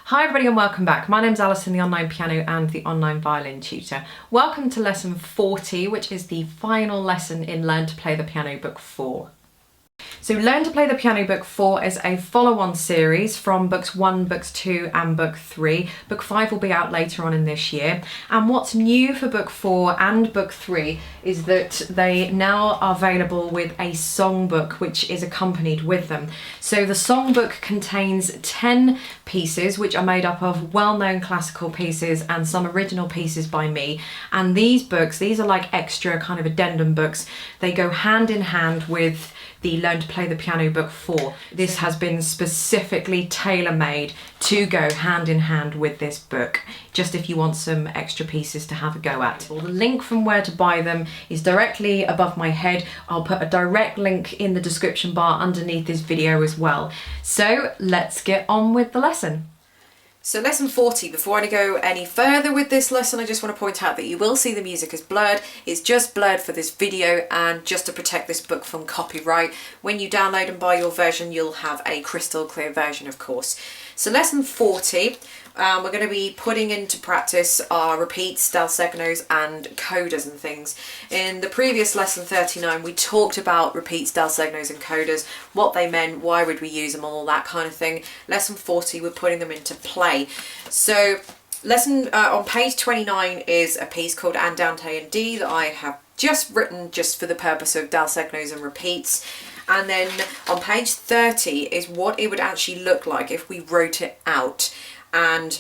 Hi everybody and welcome back. My name's Alison, the online piano and the online violin tutor. Welcome to lesson 40, which is the final lesson in Learn to Play the Piano Book 4. So Learn to Play the Piano Book 4 is a follow-on series from books 1, books 2 and book 3. Book 5 will be out later on in this year. And what's new for book 4 and book 3 is that they now are available with a songbook which is accompanied with them. So the songbook contains 10 pieces which are made up of well-known classical pieces and some original pieces by me. And these are like extra kind of addendum books. They go hand in hand with the Learn to Play the Piano Book 4. This has been specifically tailor-made to go hand in hand with this book, just if you want some extra pieces to have a go at. Well, the link from where to buy them is directly above my head. I'll put a direct link in the description bar underneath this video as well. So let's get on with the lesson. So lesson 40, before I go any further with this lesson, I just want to point out that you will see the music is blurred. It's just blurred for this video and just to protect this book from copyright. When you download and buy your version, you'll have a crystal clear version, of course. So lesson 40, we're going to be putting into practice our repeats, dal segnos and codas and things. In the previous lesson 39, we talked about repeats, dal segnos and codas, what they meant, why would we use them, all that kind of thing. Lesson 40, we're putting them into play. So lesson on page 29 is a piece called Andante in D that I have just written just for the purpose of dal segnos and repeats. And then on page 30 is what it would actually look like if we wrote it out. And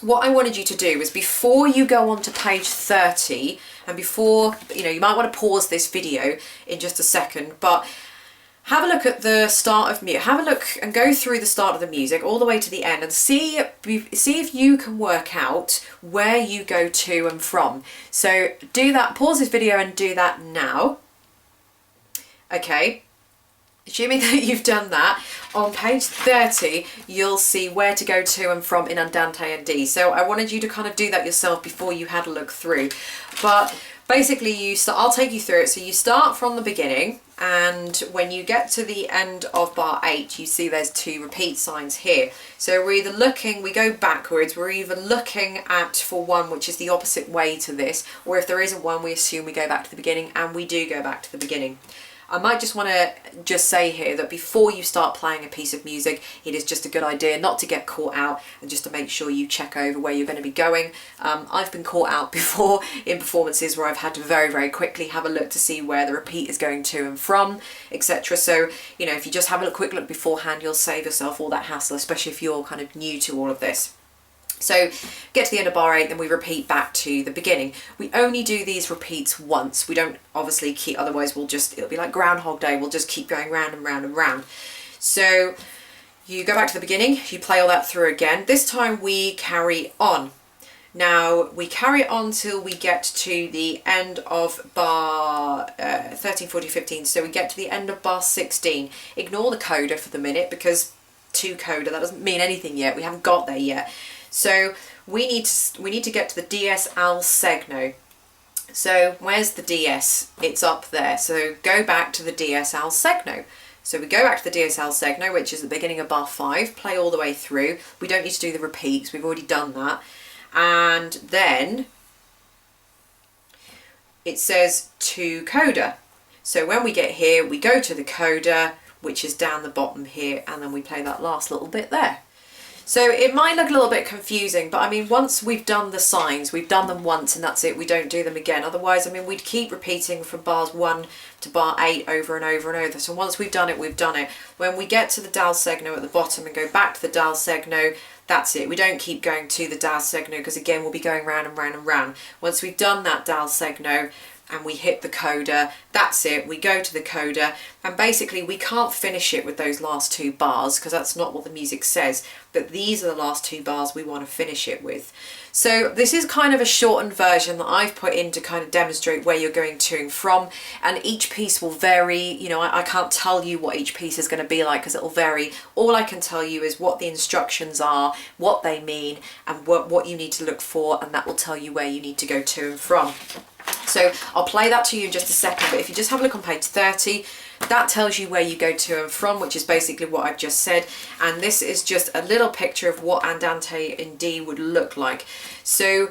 what I wanted you to do is, before you go on to page 30, and before, you might want to pause this video in just a second, but have a look at the start of music. Have a look and go through the start of the music all the way to the end and see if you can work out where you go to and from. So do that, pause this video and do that now. Okay. Assuming that you've done that, on page 30 you'll see where to go to and from in Andante and D. So I wanted you to kind of do that yourself before you had a look through. But basically I'll take you through it. So you start from the beginning, and when you get to the end of bar 8 you see there's 2 repeat signs here. So we go backwards, we're either looking for one which is the opposite way to this, or if there isn't one we assume we go back to the beginning, and we do go back to the beginning. I might just want to say here that before you start playing a piece of music, it is just a good idea not to get caught out and just to make sure you check over where you're going to be going. I've been caught out before in performances where I've had to very, very quickly have a look to see where the repeat is going to and from, etc. So, if you just have a quick look beforehand, you'll save yourself all that hassle, especially if you're kind of new to all of this. So get to the end of bar 8, then we repeat back to the beginning. We only do these repeats once. We don't obviously keep, otherwise it'll be like Groundhog Day. We'll just keep going round and round and round. So you go back to the beginning, you play all that through again. This time we carry on. Now we carry on till we get to the end of bar 13, 14, 15. So we get to the end of bar 16. Ignore the coda for the minute, because 2 coda, that doesn't mean anything yet. We haven't got there yet. So we need to get to the DS al segno. So where's the DS? It's up there. So go back to the DS al segno. So we go back to the DS al segno, which is the beginning of bar 5. Play all the way through. We don't need to do the repeats. We've already done that. And then it says to coda. So when we get here, we go to the coda, which is down the bottom here, and then we play that last little bit there. So it might look a little bit confusing, but I mean, once we've done the signs, we've done them once and that's it, we don't do them again. Otherwise, I mean, we'd keep repeating from bars 1 to bar 8 over and over and over. So once we've done it, we've done it. When we get to the dal segno at the bottom and go back to the dal segno, that's it. We don't keep going to the dal segno, because again, we'll be going round and round and round. Once we've done that dal segno and we hit the coda, that's it. We go to the coda, and basically we can't finish it with those last 2 bars because that's not what the music says, but these are the last 2 bars we want to finish it with. So this is kind of a shortened version that I've put in to kind of demonstrate where you're going to and from, and each piece will vary. I can't tell you what each piece is going to be like because it'll vary. All I can tell you is what the instructions are, what they mean, and what you need to look for, and that will tell you where you need to go to and from. So I'll play that to you in just a second, but if you just have a look on page 30, that tells you where you go to and from, which is basically what I've just said. And this is just a little picture of what andante in D would look like. So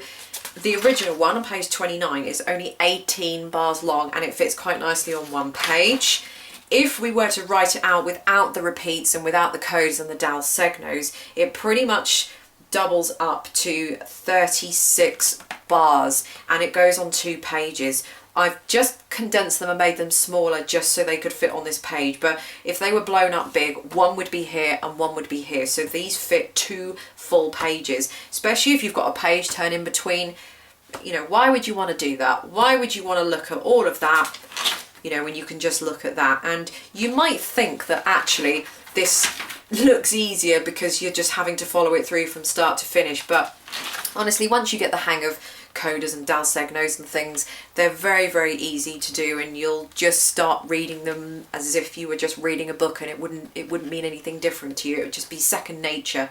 the original one on page 29 is only 18 bars long, and it fits quite nicely on one page. If we were to write it out without the repeats and without the codas and the dal segnos, it pretty much doubles up to 36 bars, and it goes on 2 pages. I've just condensed them and made them smaller just so they could fit on this page, but if they were blown up big, one would be here and one would be here. So these fit 2 full pages, especially if you've got a page turn in between. You know, why would you want to do that? Why would you want to look at all of that, you know, when you can just look at that? And you might think that actually this looks easier because you're just having to follow it through from start to finish, but honestly, once you get the hang of codas and dal segnos and things, they're very, very easy to do, and you'll just start reading them as if you were just reading a book, and it wouldn't mean anything different to you. It would just be second nature.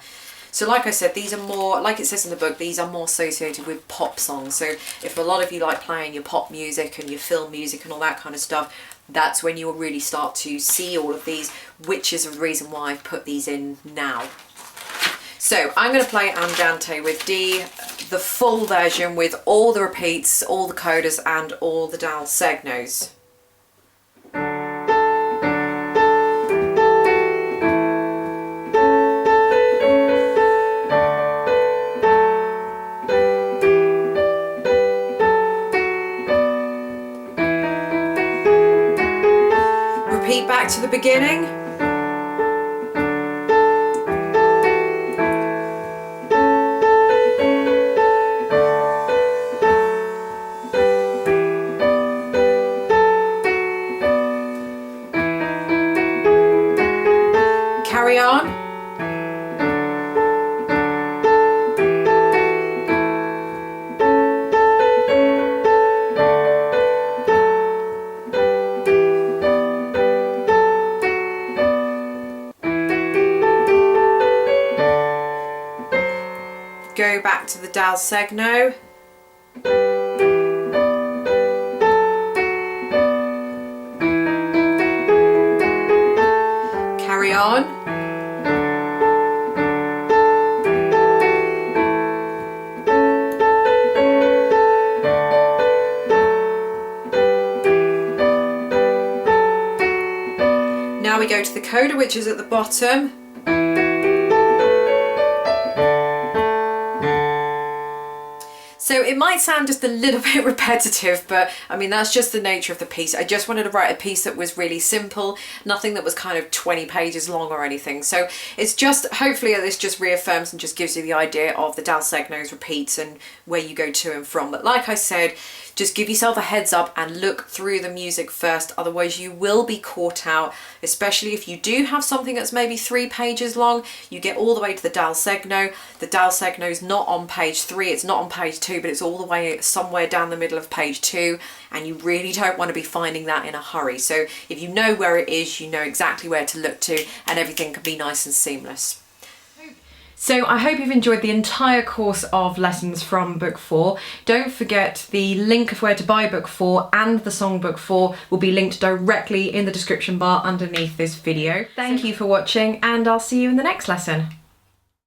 So like I said, these are more, like it says in the book, these are more associated with pop songs. So if a lot of you like playing your pop music and your film music and all that kind of stuff, that's when you'll really start to see all of these, which is the reason why I've put these in now. So I'm going to play andante with D, the full version with all the repeats, all the codas and all the dal segnos. Repeat back to the beginning. Carry on. Go back to the dal segno. Carry on. Now we go to the coda, which is at the bottom. So it might sound just a little bit repetitive, but I mean, that's just the nature of the piece. I just wanted to write a piece that was really simple, nothing that was kind of 20 pages long or anything. So it's just, hopefully this just reaffirms and just gives you the idea of the dal segnos, repeats, and where you go to and from. But like I said, just give yourself a heads up and look through the music first, otherwise you will be caught out, especially if you do have something that's maybe 3 pages long. You get all the way to the dal segno. The dal segno is not on page 3, it's not on page 2, but it's all the way somewhere down the middle of page 2, and you really don't want to be finding that in a hurry. So if you know where it is, you know exactly where to look to, and everything can be nice and seamless. So I hope you've enjoyed the entire course of lessons from book 4. Don't forget the link of where to buy book 4 and the songbook 4 will be linked directly in the description bar underneath this video. Thank you for watching, and I'll see you in the next lesson.